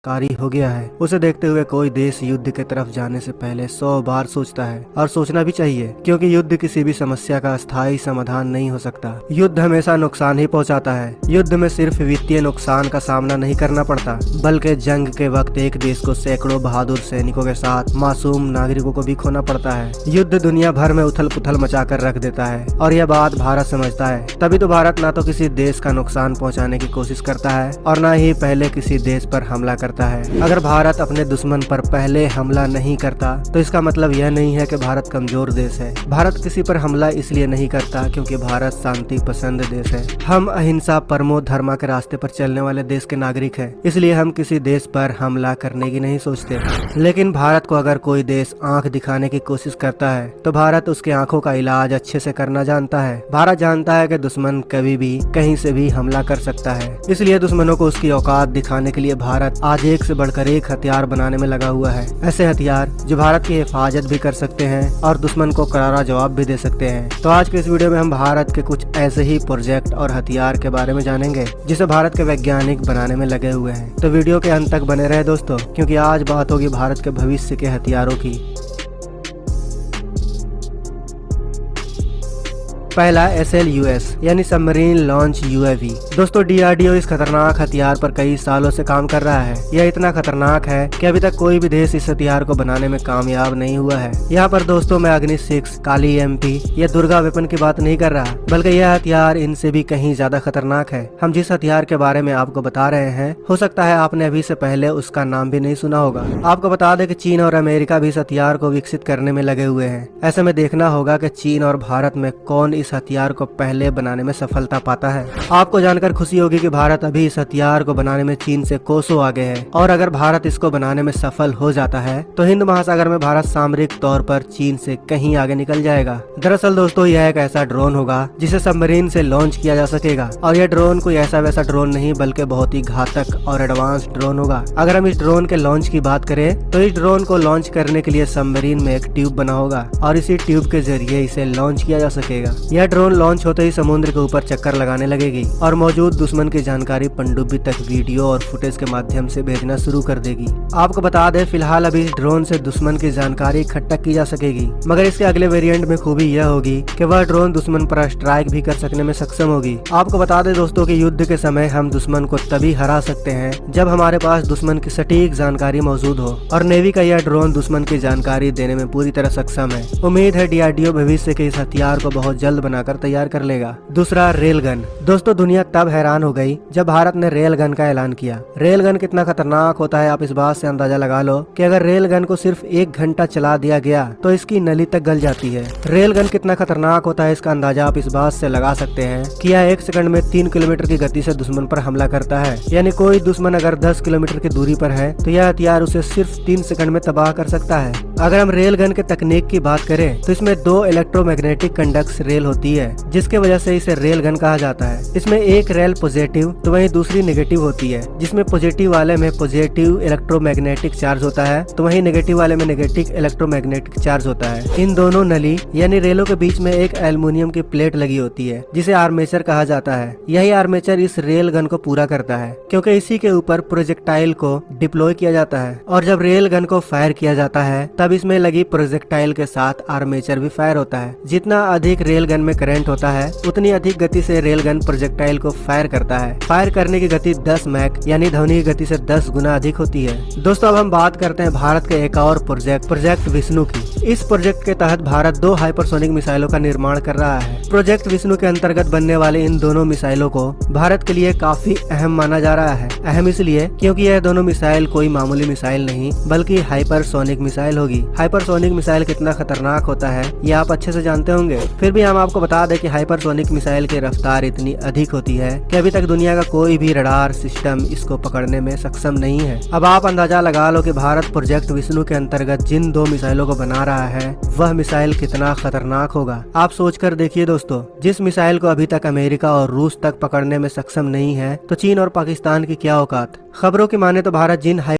विनाशकारी हो गया है, उसे देखते हुए कोई देश युद्ध की तरफ जाने से पहले 100 बार सोचता है, और सोचना भी चाहिए, क्योंकि युद्ध किसी भी समस्या का स्थायी समाधान नहीं हो सकता। युद्ध हमेशा नुकसान ही पहुंचाता है। युद्ध में सिर्फ वित्तीय नुकसान का सामना नहीं करना पड़ता, बल्कि जंग के वक्त एक देश को सैकड़ों बहादुर सैनिकों के साथ मासूम नागरिकों को भी खोना पड़ता है। युद्ध दुनिया भर में उथल पुथल मचाकर रख देता है, और यह बात भारत समझता है। तभी तो भारत ना तो किसी देश का नुकसान पहुंचाने की कोशिश करता है, और ना ही पहले किसी देश पर हमला करता है। अगर भारत अपने दुश्मन पर पहले हमला नहीं करता, तो इसका मतलब यह नहीं है कि भारत कमजोर देश है। भारत किसी पर हमला इसलिए नहीं करता क्योंकि भारत शांति पसंद देश है। हम अहिंसा परमो धर्मा के रास्ते पर चलने वाले देश के नागरिक हैं, इसलिए हम किसी देश पर हमला करने की नहीं सोचते। लेकिन भारत को अगर कोई देश आंख दिखाने की कोशिश करता है, तो भारत उसके आंखों का इलाज अच्छे से करना जानता है। भारत जानता है कि दुश्मन कभी भी कहीं से भी हमला कर सकता है, इसलिए दुश्मनों को उसकी औकात दिखाने के लिए भारत आज एक से बढ़कर एक हथियार बनाने में लगा हुआ है। ऐसे हथियार जो भारत की हिफाजत भी कर सकते हैं और दुश्मन को करारा जवाब भी दे सकते हैं। तो आज के इस वीडियो में हम भारत के कुछ ऐसे ही प्रोजेक्ट और हथियार के बारे में जानेंगे जिसे भारत के वैज्ञानिक बनाने में लगे हुए हैं। तो वीडियो के अंत तक बने रहे दोस्तों, क्योंकि आज बात होगी भारत के भविष्य के हथियारों की। पहला SLUS यानी सबमरीन लॉन्च UAV। दोस्तों DRDO इस खतरनाक हथियार पर कई सालों से काम कर रहा है। यह इतना खतरनाक है कि अभी तक कोई भी देश इस हथियार को बनाने में कामयाब नहीं हुआ है। यहाँ पर दोस्तों मैं अग्नि 6, काली MP या दुर्गा वेपन की बात नहीं कर रहा, बल्कि यह हथियार इनसे भी कहीं ज्यादा खतरनाक है। हम जिस हथियार के बारे में आपको बता रहे हैं, हो सकता है आपने अभी से पहले उसका नाम भी नहीं सुना होगा। आपको बता दें कि चीन और अमेरिका भी इस हथियार को विकसित करने में लगे हुए हैं। ऐसे में देखना होगा कि चीन और भारत में कौन इस हथियार को पहले बनाने में सफलता पाता है। आपको जानकर खुशी होगी कि भारत अभी इस हथियार को बनाने में चीन से कोसों आगे है, और अगर भारत इसको बनाने में सफल हो जाता है तो हिंद महासागर में भारत सामरिक तौर पर चीन से कहीं आगे निकल जाएगा। दरअसल दोस्तों यह एक ऐसा ड्रोन होगा जिसे सबमरीन से लॉन्च किया जा सकेगा, और यह ड्रोन कोई ऐसा वैसा ड्रोन नहीं बल्कि बहुत ही घातक और एडवांस ड्रोन होगा। अगर हम इस ड्रोन के लॉन्च की बात करें तो इस ड्रोन को लॉन्च करने के लिए सबमरीन में एक ट्यूब बना होगा, और इसी ट्यूब के जरिए इसे लॉन्च किया जा सकेगा। यह ड्रोन लॉन्च होते ही समुद्र के ऊपर चक्कर लगाने लगेगी और मौजूद दुश्मन की जानकारी पनडुब्बी तक वीडियो और फुटेज के माध्यम से भेजना शुरू कर देगी। आपको बता दें फिलहाल अभी इस ड्रोन से दुश्मन की जानकारी इकट्ठा की जा सकेगी, मगर इसके अगले वेरिएंट में खूबी यह होगी कि वह ड्रोन दुश्मन पर स्ट्राइक भी कर सकने में सक्षम होगी। आपको बता दें दोस्तों कि युद्ध के समय हम दुश्मन को तभी हरा सकते हैं जब हमारे पास दुश्मन की सटीक जानकारी मौजूद हो, और नेवी का यह ड्रोन दुश्मन की जानकारी देने में पूरी तरह सक्षम है। उम्मीद है DRDO भविष्य के इस हथियार को बहुत जल्द बनाकर तैयार कर लेगा। दूसरा रेल गन। दोस्तों दुनिया तब हैरान हो गई जब भारत ने रेल गन का ऐलान किया। रेल गन कितना खतरनाक होता है आप इस बात से अंदाजा लगा लो कि अगर रेल गन को सिर्फ 1 घंटा चला दिया गया तो इसकी नली तक गल जाती है। रेल गन कितना खतरनाक होता है इसका अंदाजा आप इस बात से लगा सकते हैं कि यह 1 सेकंड में 3 किलोमीटर की गति से दुश्मन पर हमला करता है। यानी कोई दुश्मन अगर 10 किलोमीटर की दूरी पर है तो यह हथियार उसे सिर्फ 3 सेकंड में तबाह कर सकता है। अगर हम रेल गन के तकनीक की बात करें तो इसमें 2 इलेक्ट्रोमैग्नेटिक कंडक्ट्स रेल होती है, जिसके वजह से इसे रेल गन कहा जाता है। इसमें एक रेल पॉजिटिव तो वहीं दूसरी नेगेटिव होती है, जिसमें पॉजिटिव वाले में पॉजिटिव इलेक्ट्रोमैग्नेटिक चार्ज होता है तो वहीं नेगेटिव वाले में नेगेटिव इलेक्ट्रोमैग्नेटिक चार्ज होता है। इन दोनों नली यानी रेलों के बीच में एक एल्युमिनियम की प्लेट लगी होती है जिसे आर्मेचर कहा जाता है। यही आर्मेचर इस रेल गन को पूरा करता है, क्योंकि इसी के ऊपर प्रोजेक्टाइल को डिप्लॉय किया जाता है, और जब रेल गन को फायर किया जाता है तब इसमें लगी प्रोजेक्टाइल के साथ आर्मेचर भी फायर होता है। जितना अधिक रेल गन में करंट होता है उतनी अधिक गति से रेल गन प्रोजेक्टाइल को फायर करता है। फायर करने की गति 10 मैक यानी ध्वनि की गति से 10 गुना अधिक होती है। दोस्तों अब हम बात करते हैं भारत के एक और प्रोजेक्ट विष्णु की। इस प्रोजेक्ट के तहत भारत 2 हाइपरसोनिक मिसाइलों का निर्माण कर रहा है। प्रोजेक्ट विष्णु के अंतर्गत बनने वाले इन दोनों मिसाइलों को भारत के लिए काफी अहम माना जा रहा है। अहम इसलिए क्योंकि यह दोनों मिसाइल कोई मामूली मिसाइल नहीं बल्कि हाइपरसोनिक मिसाइल होगी। हाइपरसोनिक मिसाइल कितना खतरनाक होता है ये आप अच्छे से जानते होंगे, फिर भी हम आपको बता दें कि हाइपरसोनिक मिसाइल की रफ्तार इतनी अधिक होती है कि अभी तक दुनिया का कोई भी रडार सिस्टम इसको पकड़ने में सक्षम नहीं है। अब आप अंदाजा लगा लो कि भारत प्रोजेक्ट विष्णु के अंतर्गत जिन 2 मिसाइलों को बना रहा है वह मिसाइल कितना खतरनाक होगा। आप सोचकर देखिए दोस्तों, जिस मिसाइल को अभी तक अमेरिका और रूस तक पकड़ने में सक्षम नहीं है तो चीन और पाकिस्तान की क्या औकात। खबरों की माने तो भारत जिन